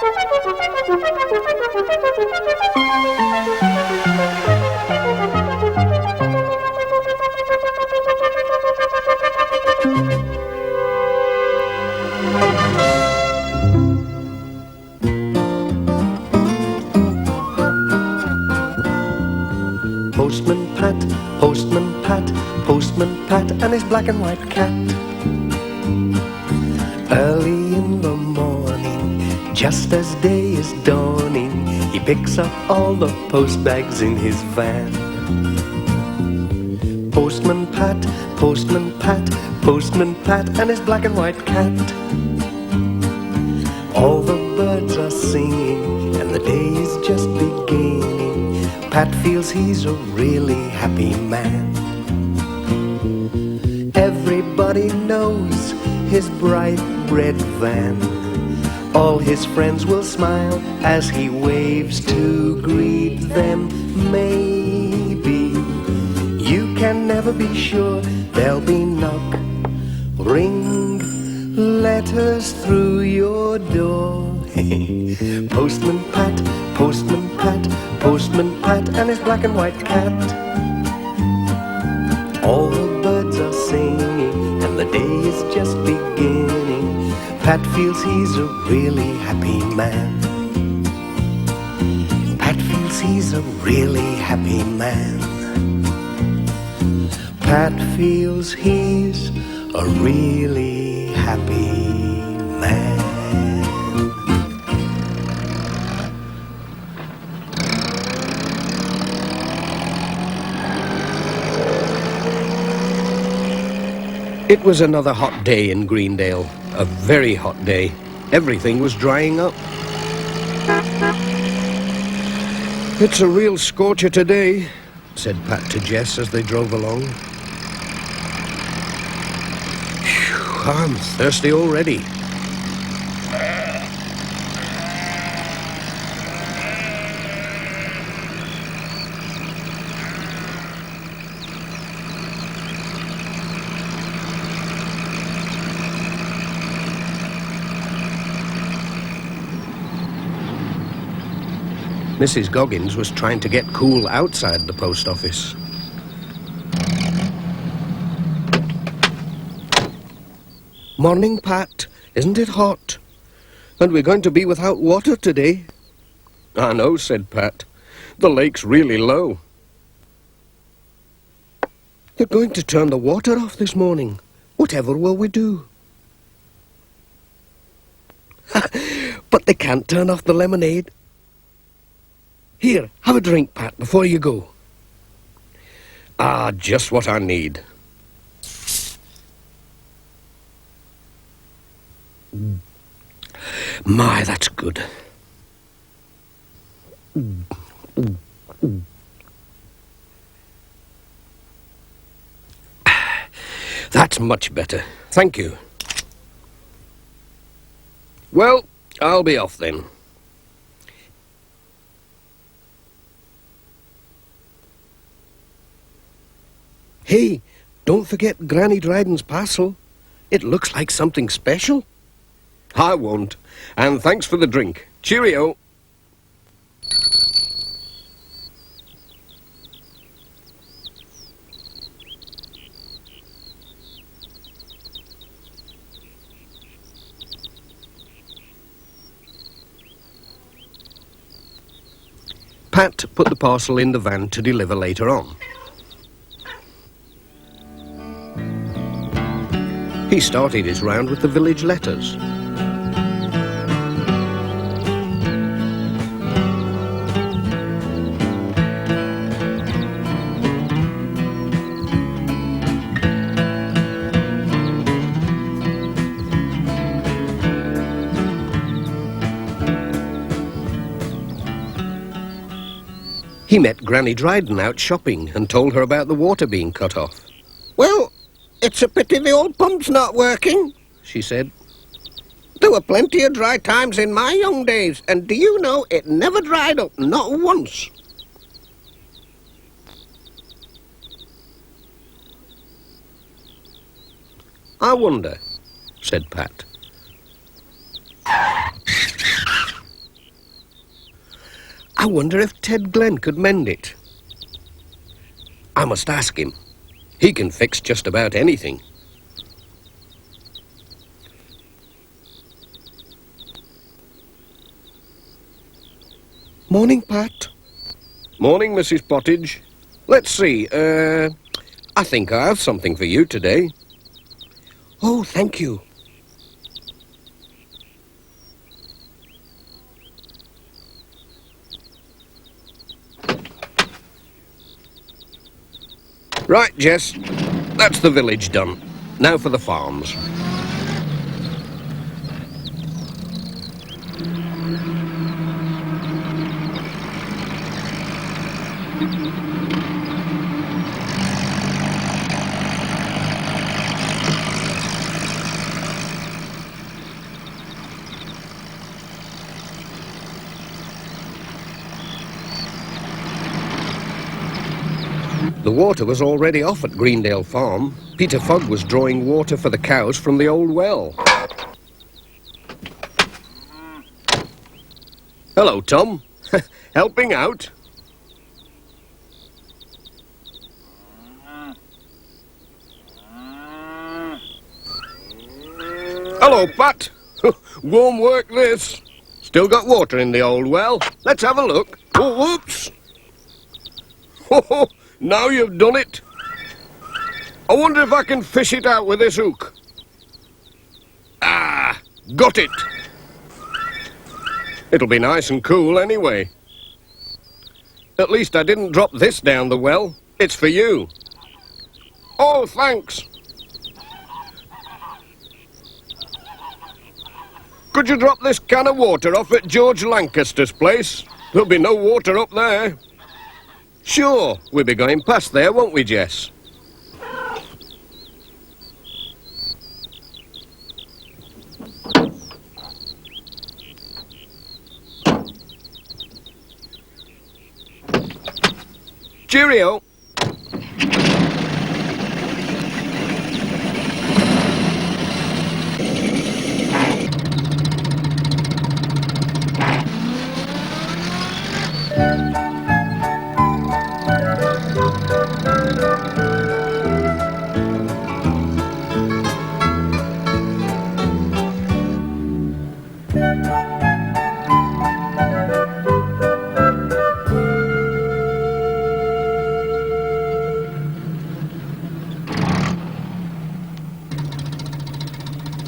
Postman Pat, Postman Pat, Postman Pat and his black and white cat. Early in the morning, just as day is dawning, he picks up all the post bags in his van. Postman Pat, Postman Pat, Postman Pat and his black and white cat. All the birds are singing and the day is just beginning. Pat feels he's a really happy man. Everybody knows his bright red van. All his friends will smile as he waves to greet them. Maybe you can never be sure there'll be knock, ring, letters through your door. Postman Pat, Postman Pat, Postman Pat and his black and white cat. All the birds are singing and the day is just beginning. Pat feels he's a really happy man. Pat feels he's a really happy man. Pat feels he's a really happy man. It was another hot day in Greendale, a very hot day. Everything was drying up. It's a real scorcher today, said Pat to Jess as they drove along. Phew, I'm thirsty already. Mrs. Goggins was trying to get cool outside the post office. Morning, Pat. Isn't it hot? And we're going to be without water today. I know, said Pat. The lake's really low. They're going to turn the water off this morning. Whatever will we do? But they can't turn off the lemonade. Here, have a drink, Pat, before you go. Ah, just what I need. My, that's good. That's much better. Thank you. Well, I'll be off then. Hey, don't forget Granny Dryden's parcel. It looks like something special. I won't. And thanks for the drink. Cheerio. Pat put the parcel in the van to deliver later on. He started his round with the village letters. He met Granny Dryden out shopping and told her about the water being cut off. Well, it's a pity the old pump's not working, she said. There were plenty of dry times in my young days, and do you know it never dried up, not once. I wonder, said Pat. I wonder if Ted Glen could mend it. I must ask him. He can fix just about anything. Morning, Pat. Morning, Mrs. Pottage. Let's see, I think I have something for you today. Oh, thank you. Right, Jess. That's the village done. Now for the farms. The water was already off at Greendale Farm. Peter Fogg was drawing water for the cows from the old well. Hello, Tom. Helping out? Hello, Pat. Warm work, this. Still got water in the old well. Let's have a look. Oh, whoops. Oh, now you've done it. I wonder if I can fish it out with this hook. Ah, got it. It'll be nice and cool anyway. At least I didn't drop this down the well. It's for you. Oh, thanks. Could you drop this can of water off at George Lancaster's place? There'll be no water up there. Sure, we'll be going past there, won't we, Jess? Cheerio.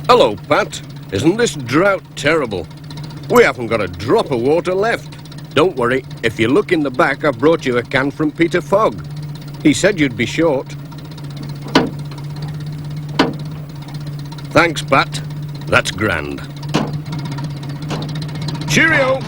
Hello, Pat. Isn't this drought terrible? We haven't got a drop of water left. Don't worry, if you look in the back, I've brought you a can from Peter Fogg. He said you'd be short. Thanks, Pat. That's grand. Cheerio!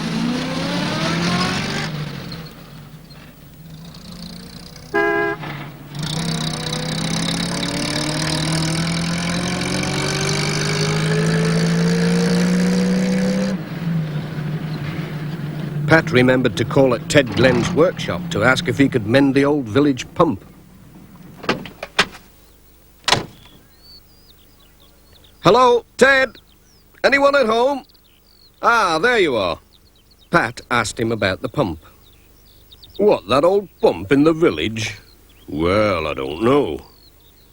Pat remembered to call at Ted Glen's workshop to ask if he could mend the old village pump. Hello, Ted? Anyone at home? Ah, there you are. Pat asked him about the pump. What, that old pump in the village? Well, I don't know.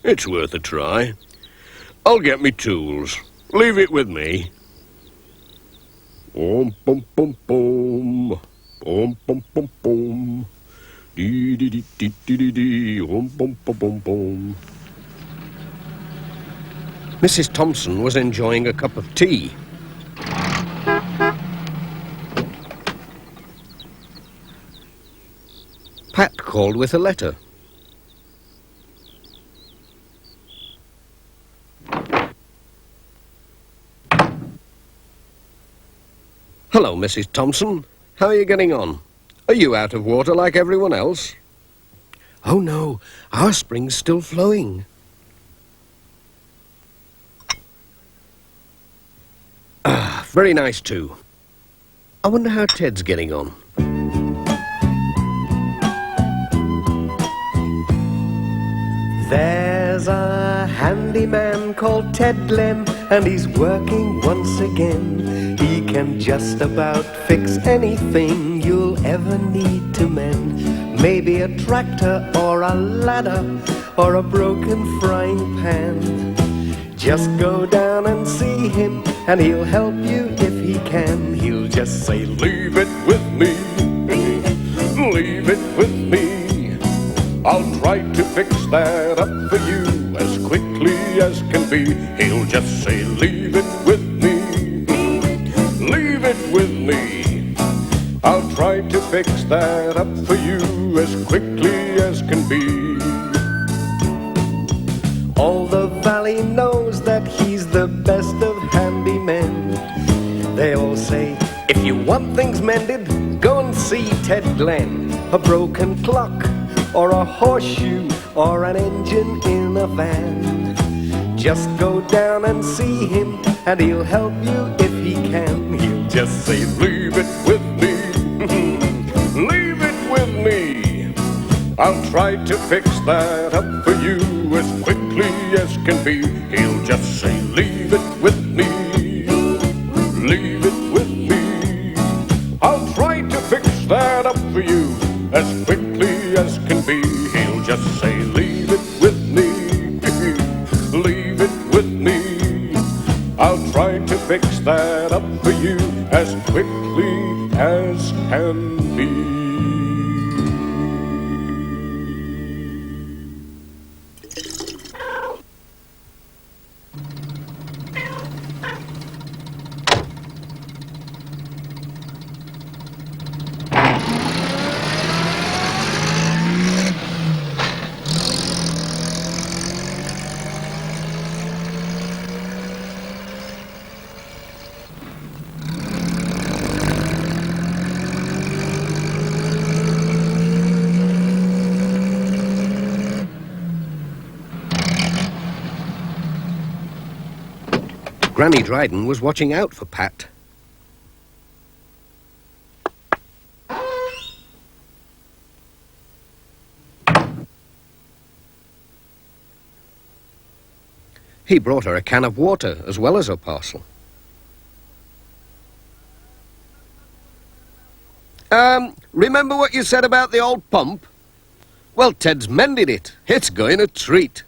It's worth a try. I'll get me tools. Leave it with me. Om pum pum pum, om pum pum pum, dee dee dee dee dee dee dee, om pum pum pum pum. Mrs. Thompson was enjoying a cup of tea. Pat called with a letter. Hello, Mrs. Thompson. How are you getting on? Are you out of water like everyone else? Oh, no. Our spring's still flowing. Ah, very nice, too. I wonder how Ted's getting on. There's a handyman called Ted Glen, and he's working once again. He can just about fix anything you'll ever need to mend. Maybe a tractor or a ladder or a broken frying pan. Just go down and see him and he'll help you if he can. He'll just say, Leave it with me, leave it with me. I'll try to fix that up for you as quickly as can be. He'll just say, leave it with me, leave it with me. I'll try to fix that up for you as quickly as can be. all the valley knows that he's the best of handymen. They all say, if you want things mended, go and see Ted Glenn. A broken clock or a horseshoe or an engine in a van. Just go down and see him and he'll help you if he can. He'll just say, Leave it with me, leave it with me. I'll try to fix that up for you as quickly as can be. He'll just say, leave it with me, leave it with me. I'll try to fix that up for you as quickly as can be. He'll just say, leave it with me, leave it with me. I'll try to fix that up for you as quickly as can be. Granny Dryden was watching out for Pat. He brought her a can of water as well as her parcel. Remember what you said about the old pump? Well, Ted's mended it. It's going a treat.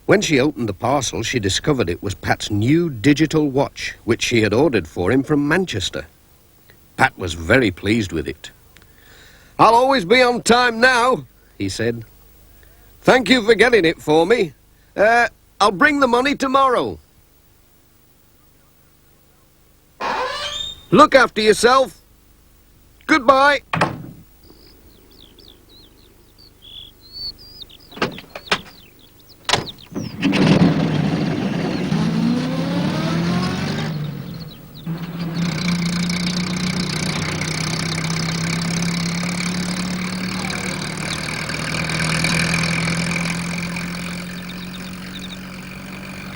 When she opened the parcel, she discovered it was Pat's new digital watch, which she had ordered for him from Manchester. Pat was very pleased with it. "I'll always be on time now," he said. "Thank you for getting it for me. I'll bring the money tomorrow. Look after yourself. Goodbye."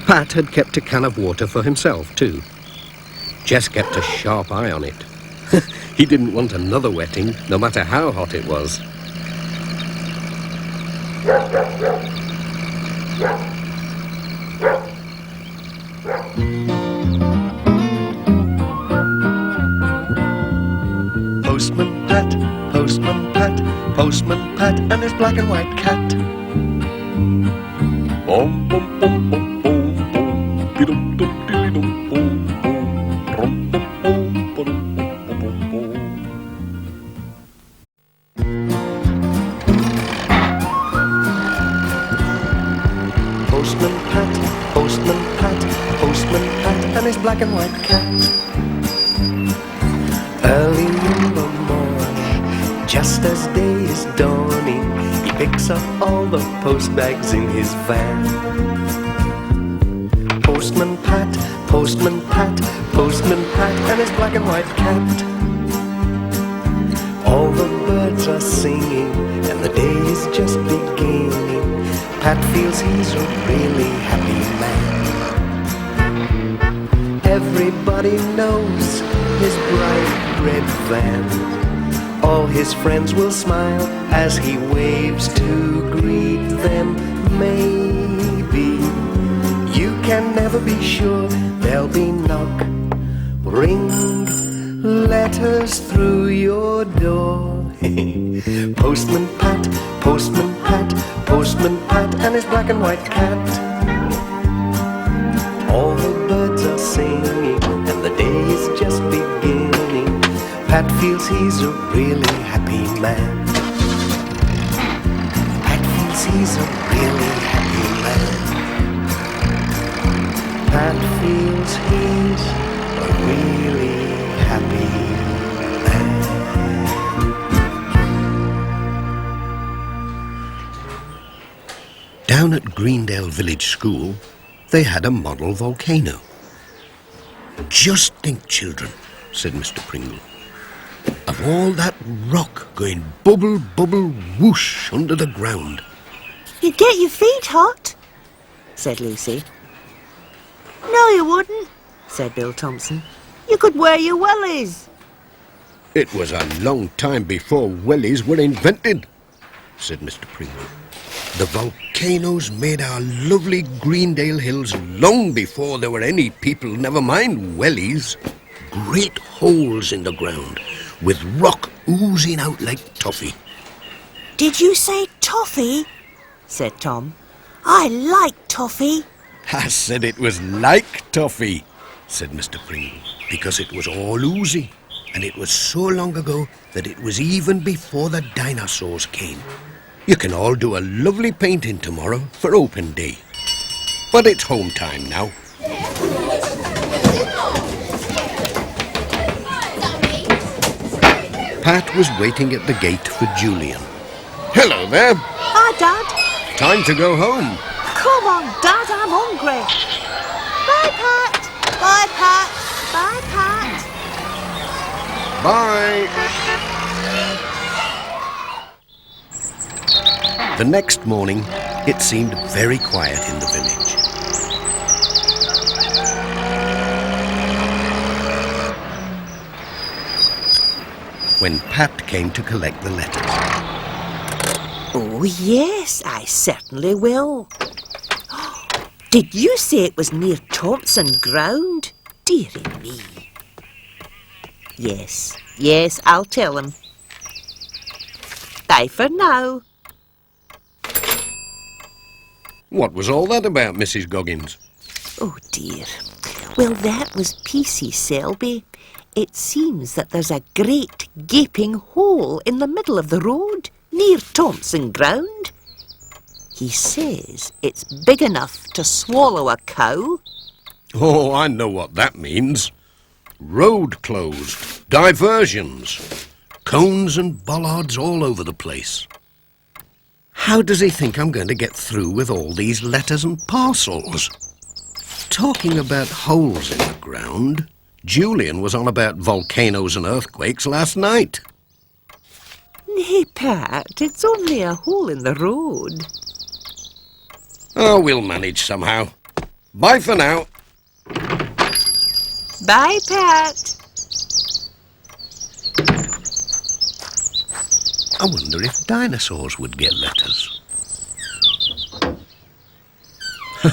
Pat had kept a can of water for himself, too. Jess kept a sharp eye on it. He didn't want another wetting, no matter how hot it was. Postman Pat, Postman Pat, Postman Pat and his black and white cat. Bum, bum, bum, bum, bum, bum. Dee-dum, dum, dee-dum, bum, bum. Rum, bum, bum, ba-dum, bum, bum, bum, bum. Postman Pat, Postman Pat, Postman Pat and his black and white cat. Early in the morning, just as day is dawning, he picks up all the post bags in his van. Postman Pat, Postman Pat, Postman Pat and his black and white cat. All the birds are singing and the day is just beginning. Pat feels he's a really happy man. Everybody knows his bright red van. All his friends will smile as he waves to greet them. Maybe you can never be sure, there'll bring letters through your door. Postman Pat, Postman Pat, Postman Pat, and his black and white cat. All the birds are singing, and the day is just beginning. Pat feels he's a really happy man. Pat feels he's a really happy man. Pat feels he's a really happy man. Down at Greendale Village School, they had a model volcano. "Just think, children," said Mr. Pringle, "of all that rock going bubble, bubble, whoosh under the ground." You'd get your feet hot, said Lucy. No, you wouldn't, said Bill Thompson. You could wear your wellies. "It was a long time before wellies were invented," said Mr. Pringle. "The volcanoes made our lovely Greendale Hills long before there were any people, never mind wellies. Great holes in the ground, with rock oozing out like toffee." Did you say toffee? Said Tom. I like toffee. "I said it was like toffee," said Mr. Pringle, "because it was all oozy, and it was so long ago that it was even before the dinosaurs came. You can all do a lovely painting tomorrow for open day. But it's home time now." Pat was waiting at the gate for Julian. "Hello there. Hi, Dad. Time to go home." Come on, Dad, I'm hungry. Bye, Pat. Bye, Pat. Bye, Pat. Bye. The next morning, it seemed very quiet in the village. When Pat came to collect the letters. Oh, yes, I certainly will. Did you say it was near Thompson Ground? Dearie me. Yes, I'll tell him. Bye for now. What was all that about, Mrs. Goggins? Oh, dear. Well, that was P.C. Selby. It seems that there's a great gaping hole in the middle of the road, near Thompson Ground. He says it's big enough to swallow a cow. Oh, I know what that means. Road closed, diversions, cones and bollards all over the place. How does he think I'm going to get through with all these letters and parcels? Talking about holes in the ground, Julian was on about volcanoes and earthquakes last night. Nay, Pat, it's only a hole in the road. Oh, we'll manage somehow. Bye for now. Bye, Pat. I wonder if dinosaurs would get letters.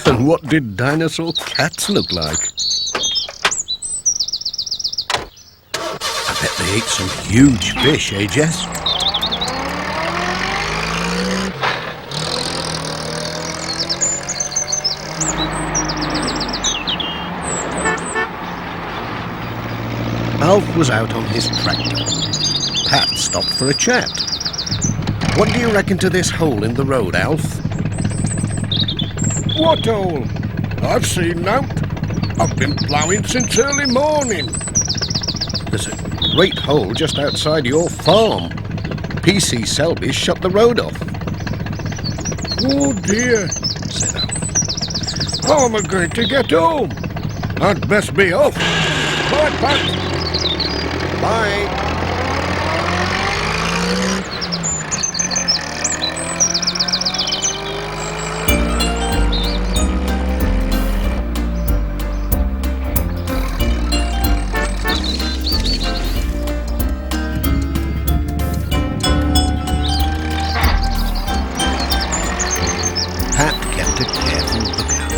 And what did dinosaur cats look like? I bet they ate some huge fish, eh, Jess? Alf was out on his tractor. Pat stopped for a chat. What do you reckon to this hole in the road, Alf? What hole? I've seen nowt. I've been ploughing since early morning. There's a great hole just outside your farm. P.C. Selby's shut the road off. Oh dear, Said Alf. how am I going to get home? I'd best be off. Bye, Pat. Bye. Pat kept a careful lookout.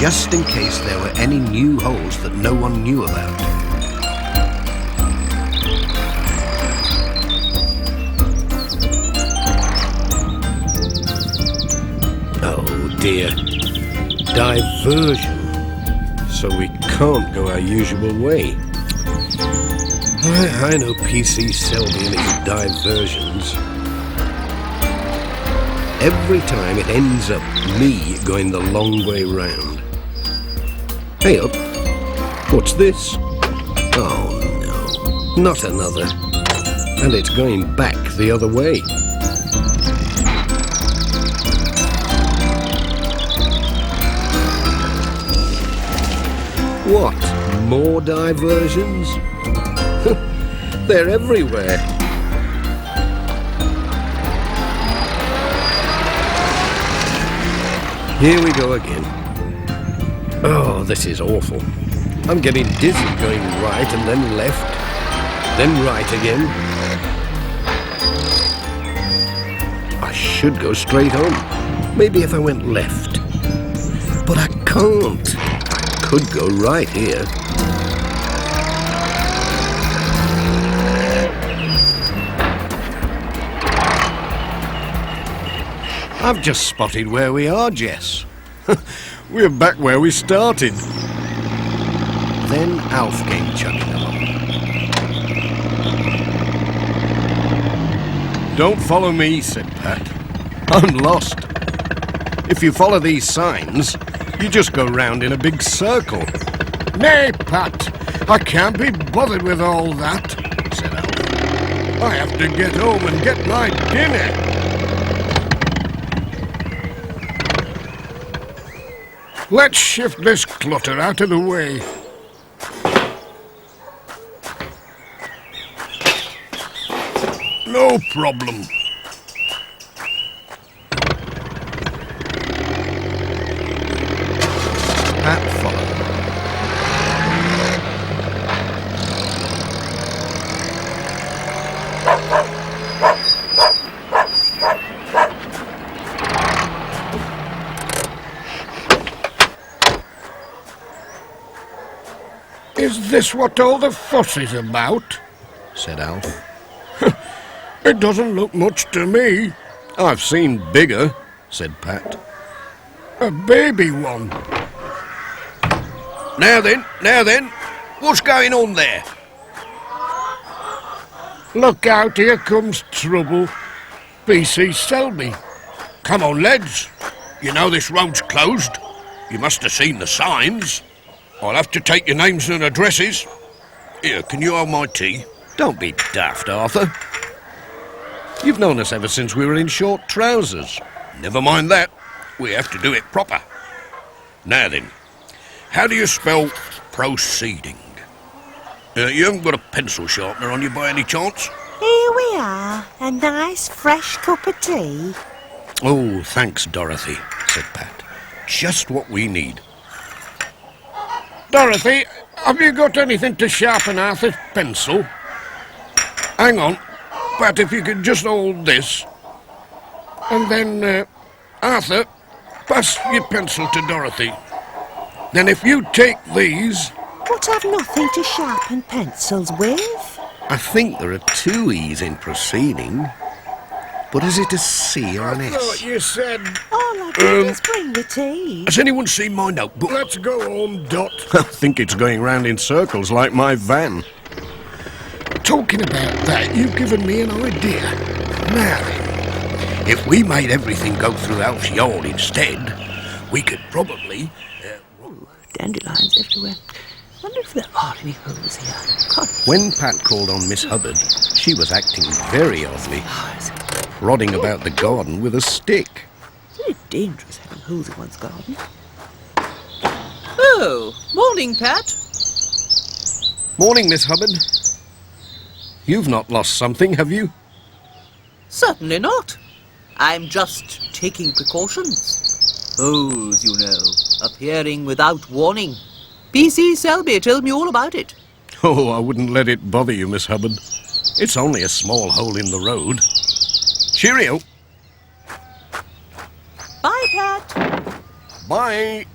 Just just in case there were any new holes that no one knew about. Oh dear. Diversion. So we can't go our usual way. I know PC Selby and his diversions. Every time it ends up me going the long way round. Hey up. What's this? Oh no, not another. And it's going back the other way. What? More diversions? They're everywhere. Here we go again. Oh, this is awful. I'm getting dizzy going right and then left, then right again. I should go straight on. Maybe if I went left. But I can't. I could go right here. I've just spotted where we are, Jess. We're back where we started. Then Alf came chugging along. Don't follow me, said Pat. I'm lost. If you follow these signs, you just go round in a big circle. Nay, Pat, I can't be bothered with all that, said Alf. I have to get home and get my dinner. Let's shift this clutter out of the way. No problem. Pat followed. Is this what all the fuss is about? Said Alf. It doesn't look much to me. I've seen bigger, said Pat. A baby one. Now then, what's going on there? Look out, here comes trouble. PC Selby. Come on, lads. You know this road's closed. You must have seen the signs. I'll have to take your names and addresses. Here, can you hold my tea? Don't be daft, Arthur. You've known us ever since we were in short trousers. Never mind that. We have to do it proper. Now then, how do you spell proceeding? You haven't got a pencil sharpener on you by any chance? Here we are, a nice fresh cup of tea. Oh, thanks, Dorothy, said Pat. Just what we need. Dorothy, have you got anything to sharpen Arthur's pencil? Hang on, Pat, if you could just hold this. And then, Arthur, pass your pencil to Dorothy. Then if you take these... But I've nothing to sharpen pencils with. I think there are two E's in proceeding. But is it a C or an S? I thought you said... All I did is bring the tea. Has anyone seen my notebook? Let's go home, Dot. I think it's going round in circles like my van. Talking about that, you've given me an idea. Now then, if we made everything go through Alf's yard instead, we could probably... Dandelions everywhere. Wonder if there are any holes here. God. When Pat called on Miss Hubbard, she was acting very oddly, prodding about the garden with a stick. It's very dangerous having holes in one's garden. Oh, morning, Pat. Morning, Miss Hubbard. You've not lost something, have you? Certainly not. I'm just taking precautions. Holes, you know, appearing without warning. PC Selby told me all about it. Oh, I wouldn't let it bother you, Miss Hubbard. It's only a small hole in the road. Cheerio. Bye, Pat. Bye.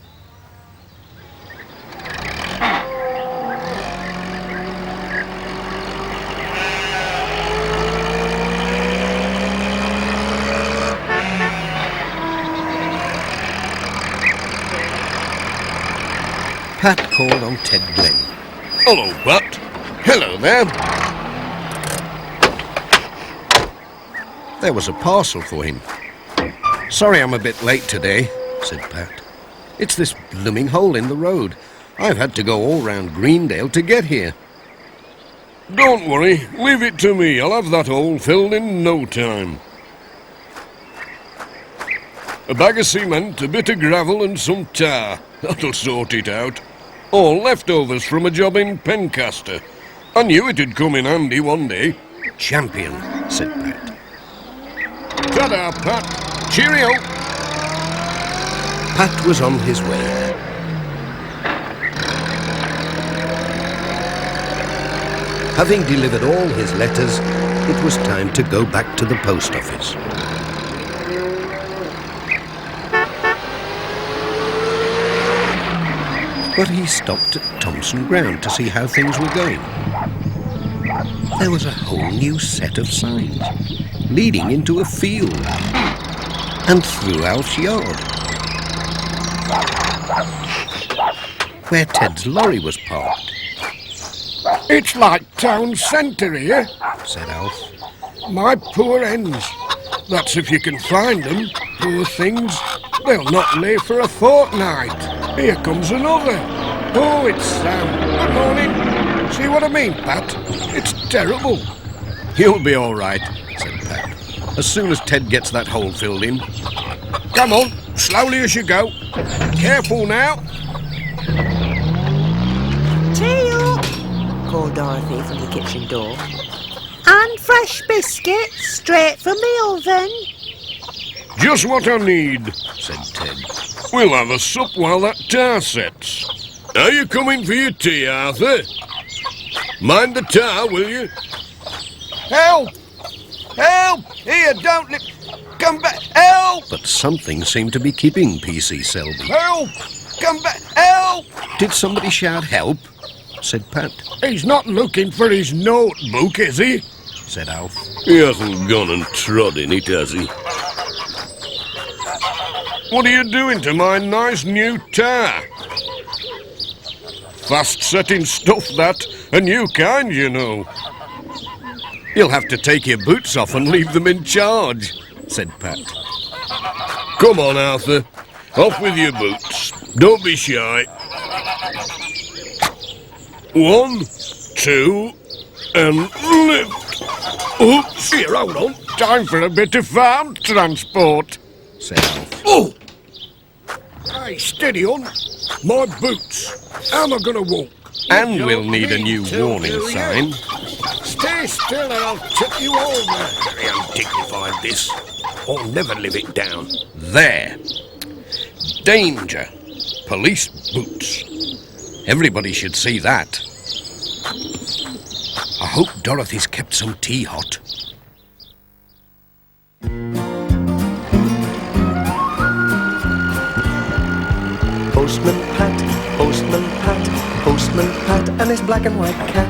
Pat called on Ted Glenn. Hello, Pat. Hello there. There was a parcel for him. Sorry I'm a bit late today, said Pat. It's this blooming hole in the road. I've had to go all round Greendale to get here. Don't worry. Leave it to me. I'll have that hole filled in no time. A bag of cement, a bit of gravel and some tar. That'll sort it out. All leftovers from a job in Pencaster. I knew it'd come in handy one day. Champion, said Pat. Ta-da, Pat. Cheerio. Pat was on his way. Having delivered all his letters, it was time to go back to the post office. But he stopped at Thompson Ground to see how things were going. There was a whole new set of signs leading into a field and through Alf's yard, where Ted's lorry was parked. It's like town centre here, Said Alf. my poor hens. That's if you can find them, poor things. They'll not lay for a fortnight. Here comes another. Oh, it's Sam. Good morning. See what I mean, Pat? It's terrible. He'll be all right, said Pat, as soon as Ted gets that hole filled in. Come on, slowly as you go. Careful now. Tail! called Dorothy from the kitchen door. And fresh biscuits, straight from the oven. Just what I need, said Ted. We'll have a sup while that tar sets. Are you coming for your tea, Arthur? Mind the tar, will you? Help! Help! Here, don't come back! Help! But something seemed to be keeping PC Selby. Help! Come back! Help! Did somebody shout help? Said Pat. He's not looking for his notebook, is he? Said Alf. He hasn't gone and trod in it, has he? What are you doing to my nice new tar? Fast-setting stuff, that. A new kind, you know. You'll have to take your boots off and leave them in charge, said Pat. Come on, Arthur. Off with your boots. Don't be shy. 1, 2, and lift. Oops, here, hold on. Time for a bit of farm transport. Said Alf. Oh! Hey, steady on. My boots. How am I going to walk? And we'll need a new warning sign. Stay still and I'll tip you over. Very undignified, this. I'll never live it down. There. Danger. Police boots. Everybody should see that. I hope Dorothy's kept some tea hot. Postman Pat, Postman Pat, Postman Pat, and his black and white cat.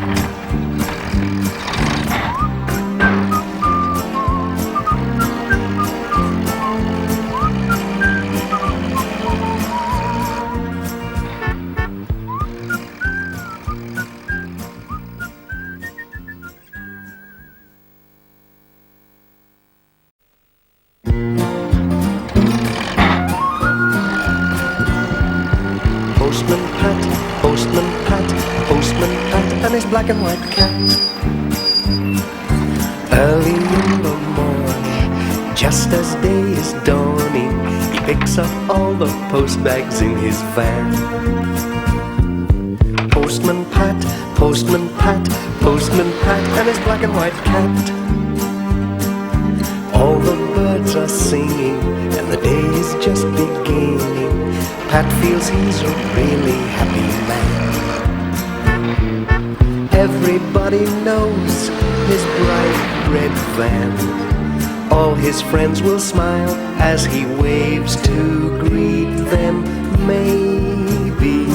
Postman Pat, Postman Pat, Postman Pat, and his black and white cat. Early in the morning, just as day is dawning, he picks up all the post bags in his van. Postman Pat, Postman Pat, Postman Pat, and his black and white cat. All the birds are singing, and the day is just beginning. Pat feels he's a really happy man. Everybody knows his bright red van. All his friends will smile as he waves to greet them. Maybe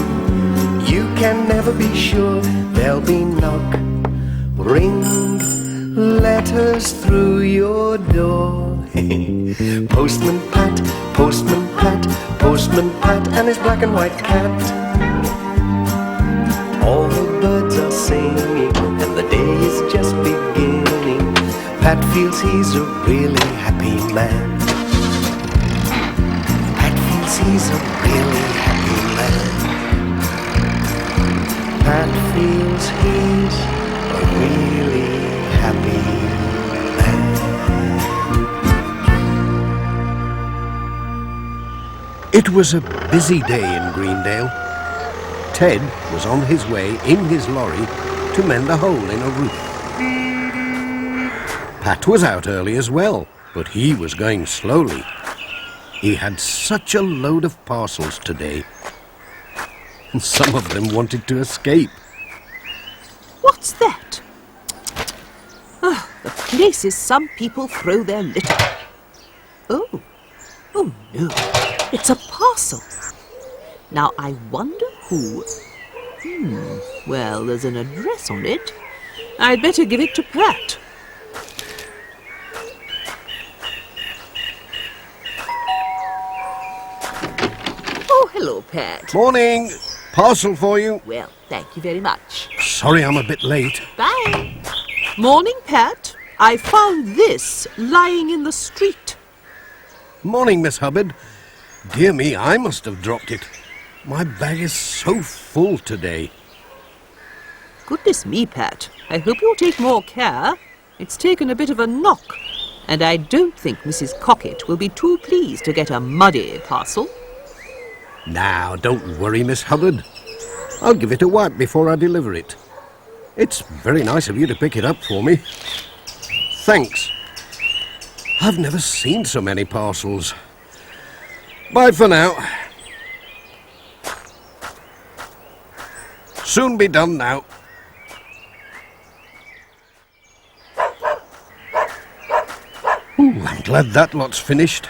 you can never be sure. There'll be knock, ring, letters through your door. Postman Pat, Postman Pat, Postman Pat, and his black and white cat. All the birds are singing and the day is just beginning. Pat feels he's a really happy man. Pat feels he's a really happy man. Pat feels he's a really happy man. It was a busy day in Greendale. Ted was on his way in his lorry to mend a hole in a roof. Pat was out early as well, but he was going slowly. He had such a load of parcels today. And some of them wanted to escape. What's that? Oh, the places some people throw their litter. Oh no, it's a parcel. Now I wonder who... well, there's an address on it. I'd better give it to Pat. Oh, hello, Pat. Morning! Parcel for you. Well, thank you very much. Sorry I'm a bit late. Bye. Morning, Pat. I found this lying in the street. Morning, Miss Hubbard. Dear me, I must have dropped it. My bag is so full today. Goodness me, Pat. I hope you'll take more care. It's taken a bit of a knock, and I don't think Mrs. Cockett will be too pleased to get a muddy parcel. Now, don't worry, Miss Hubbard. I'll give it a wipe before I deliver it. It's very nice of you to pick it up for me. Thanks. I've never seen so many parcels. Bye for now. Soon be done now. Ooh, I'm glad that lot's finished.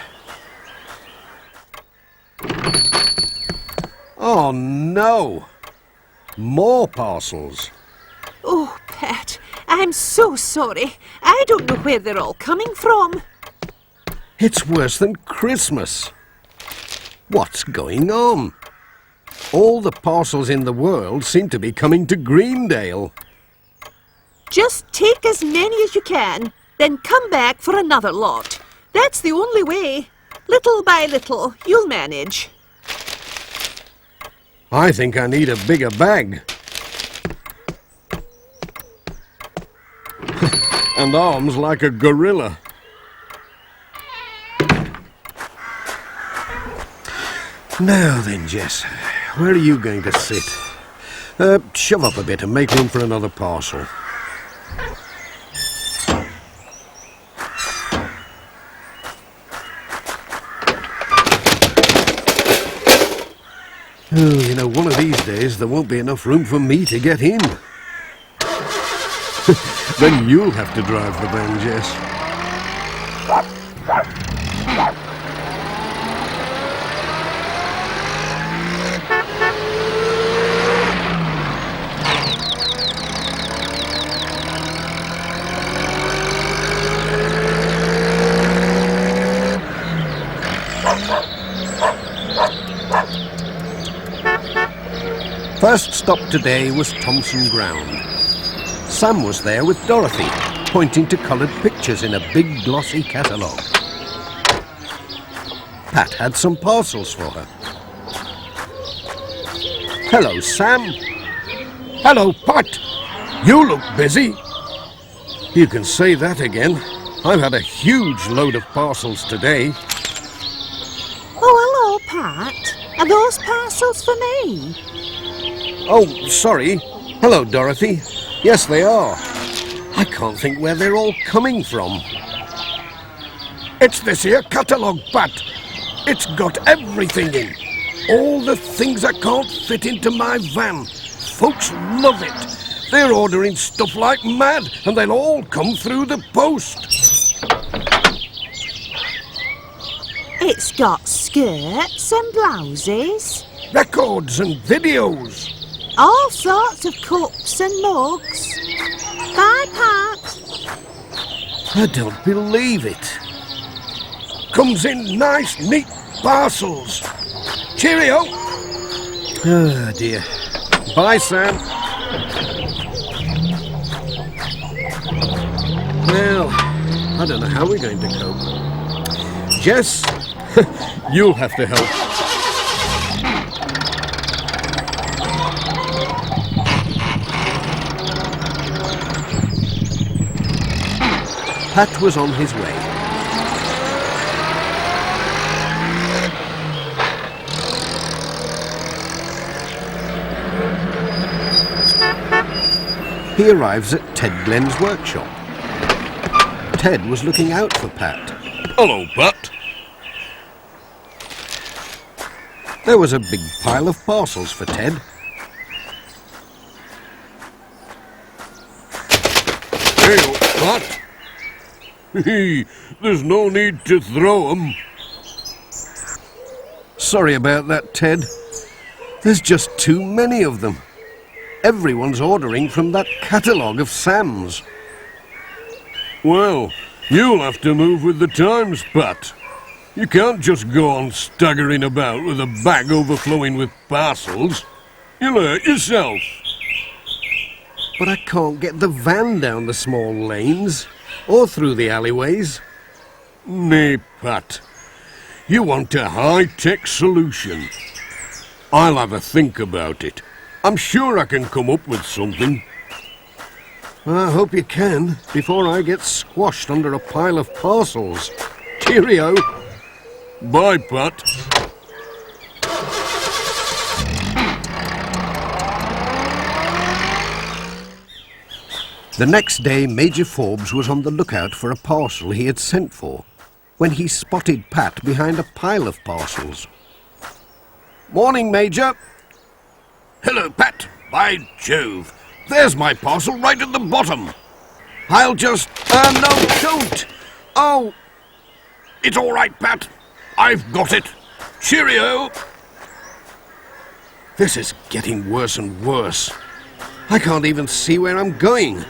Oh, no. More parcels. Oh, Pat, I'm so sorry. I don't know where they're all coming from. It's worse than Christmas. What's going on? All the parcels in the world seem to be coming to Greendale. Just take as many as you can, then come back for another lot. That's the only way. Little by little, you'll manage. I think I need a bigger bag. And arms like a gorilla. Now then, Jess, where are you going to sit? Shove up a bit and make room for another parcel. Oh, you know, one of these days there won't be enough room for me to get in. Then you'll have to drive the van, Jess. First stop today was Thompson Ground. Sam was there with Dorothy, pointing to coloured pictures in a big glossy catalogue. Pat had some parcels for her. Hello, Sam. Hello, Pat. You look busy. You can say that again. I've had a huge load of parcels today. Oh, hello, Pat. Are those parcels for me? Oh, sorry. Hello, Dorothy. Yes, they are. I can't think where they're all coming from. It's this here catalogue, Pat. It's got everything in. All the things I can't fit into my van. Folks love it. They're ordering stuff like mad, and they'll all come through the post. It's got skirts and blouses. Records and videos. All sorts of cups and mugs. Bye, Pat. I don't believe it. Comes in nice, neat parcels. Cheerio. Oh, dear. Bye, Sam. Well, I don't know how we're going to cope. Jess, you'll have to help. Pat was on his way. He arrives at Ted Glenn's workshop. Ted was looking out for Pat. Hello, Pat. There was a big pile of parcels for Ted. Hey, Pat. There's no need to throw 'em. Sorry about that, Ted. There's just too many of them. Everyone's ordering from that catalogue of Sam's. Well, you'll have to move with the times, Pat. You can't just go on staggering about with a bag overflowing with parcels. You'll hurt yourself. But I can't get the van down the small lanes or through the alleyways. Nay, Pat. You want a high-tech solution. I'll have a think about it. I'm sure I can come up with something. I hope you can, before I get squashed under a pile of parcels. Cheerio. Bye, Pat. The next day, Major Forbes was on the lookout for a parcel he had sent for, when he spotted Pat behind a pile of parcels. Morning, Major. Hello, Pat. By Jove. There's my parcel right at the bottom. I'll just... no, don't. Oh. It's all right, Pat. I've got it. Cheerio. This is getting worse and worse. I can't even see where I'm going.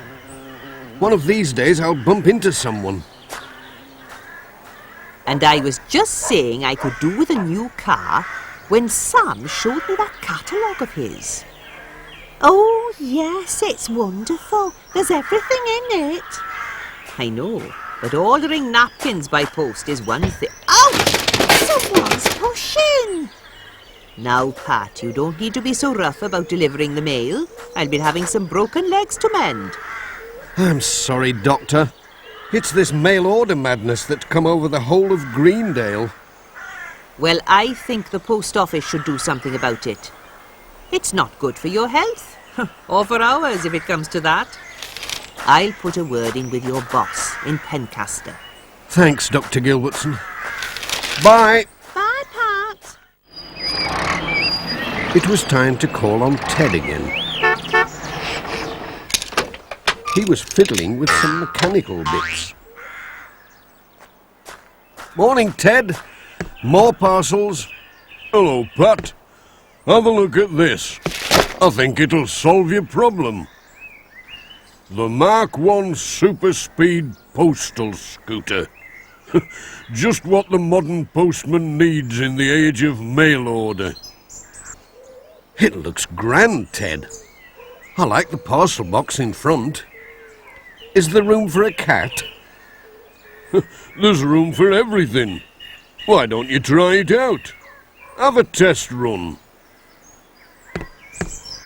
One of these days I'll bump into someone. And I was just saying I could do with a new car when Sam showed me that catalogue of his. Oh, yes, it's wonderful. There's everything in it. I know, but ordering napkins by post is one thing. Ouch! Someone's pushing! Now, Pat, you don't need to be so rough about delivering the mail. I'll be having some broken legs to mend. I'm sorry, Doctor. It's this mail order madness that's come over the whole of Greendale. Well, I think the post office should do something about it. It's not good for your health, or for ours if it comes to that. I'll put a word in with your boss in Pencaster. Thanks, Dr. Gilbertson. Bye. Bye, Pat. It was time to call on Ted again. He was fiddling with some mechanical bits. Morning, Ted. More parcels. Hello, Pat. Have a look at this. I think it'll solve your problem. The Mark I Super Speed Postal Scooter. Just what the modern postman needs in the age of mail order. It looks grand, Ted. I like the parcel box in front. Is there room for a cat? There's room for everything. Why don't you try it out? Have a test run.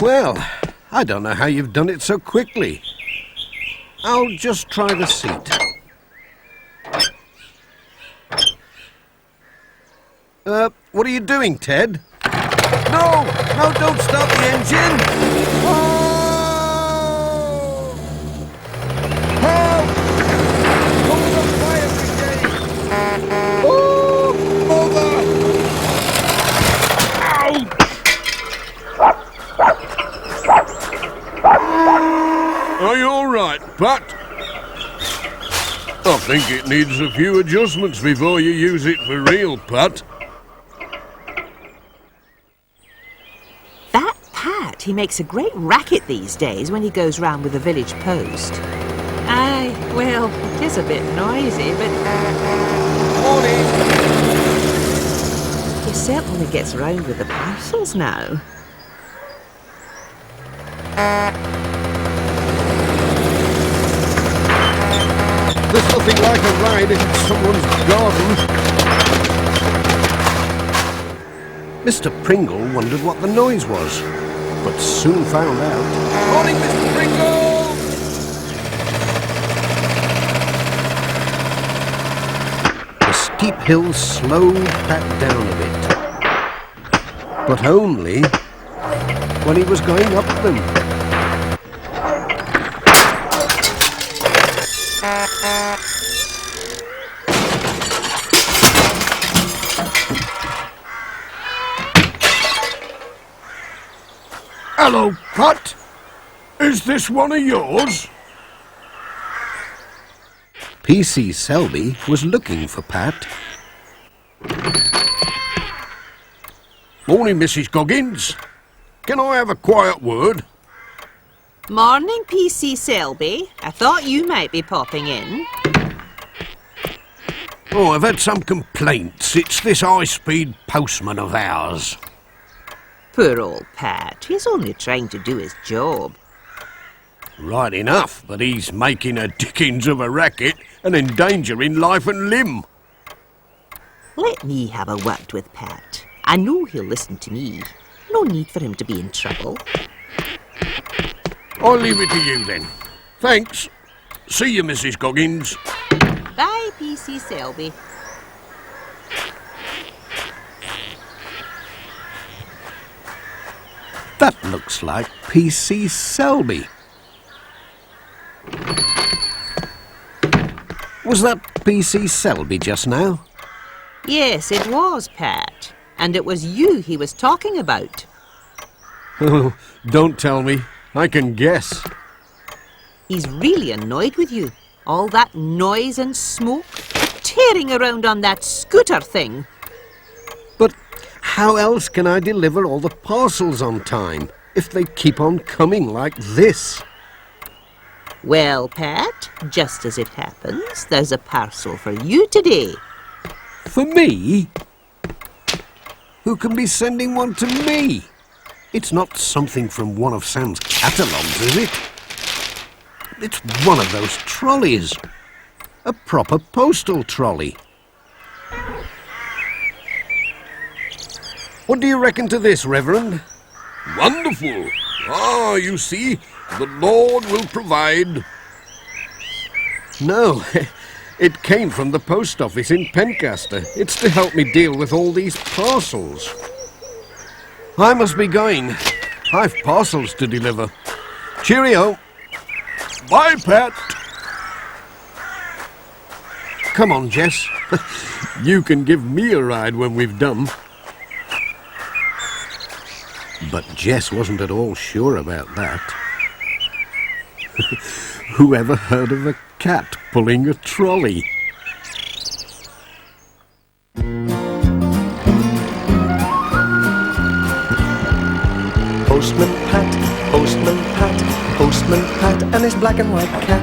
Well, I don't know how you've done it so quickly. I'll just try the seat. What are you doing, Ted? No! No, don't stop the engine! Oh! Help! Call the fire brigade! Oh! Mother! Are you all right, Pat? I think it needs a few adjustments before you use it for real, Pat. That Pat, he makes a great racket these days when he goes round with the village post. Aye, well, it is a bit noisy, but... Morning! He certainly gets round with the parcels now. There's nothing like a ride in someone's garden. Mr. Pringle wondered what the noise was, but soon found out. Morning, Mr. Pringle! The steep hill slowed Pat down a bit, but only when he was going up them. Hello, Pat. Is this one of yours? P.C. Selby was looking for Pat. Morning, Mrs. Goggins. Can I have a quiet word? Morning, P.C. Selby. I thought you might be popping in. Oh, I've had some complaints. It's this high-speed postman of ours. Poor old Pat. He's only trying to do his job. Right enough, but he's making a dickens of a racket and endangering life and limb. Let me have a word with Pat. I know he'll listen to me. No need for him to be in trouble. I'll leave it to you then. Thanks. See you, Mrs. Goggins. Bye, P.C. Selby. That looks like P.C. Selby. Was that P.C. Selby just now? Yes, it was, Pat. And it was you he was talking about. Oh, don't tell me. I can guess. He's really annoyed with you. All that noise and smoke. Tearing around on that scooter thing. But how else can I deliver all the parcels on time if they keep on coming like this? Well, Pat, just as it happens, there's a parcel for you today. For me? Who can be sending one to me? It's not something from one of Sam's catalogues, is it? It's one of those trolleys. A proper postal trolley. What do you reckon to this, Reverend? Wonderful. Ah, you see, the Lord will provide. No, it came from the post office in Pencaster. It's to help me deal with all these parcels. I must be going. I've parcels to deliver. Cheerio. Bye, Pat. Come on, Jess. You can give me a ride when we've done. But Jess wasn't at all sure about that. Who ever heard of a cat pulling a trolley? Postman Pat, Postman Pat, Postman Pat, and his black and white cat.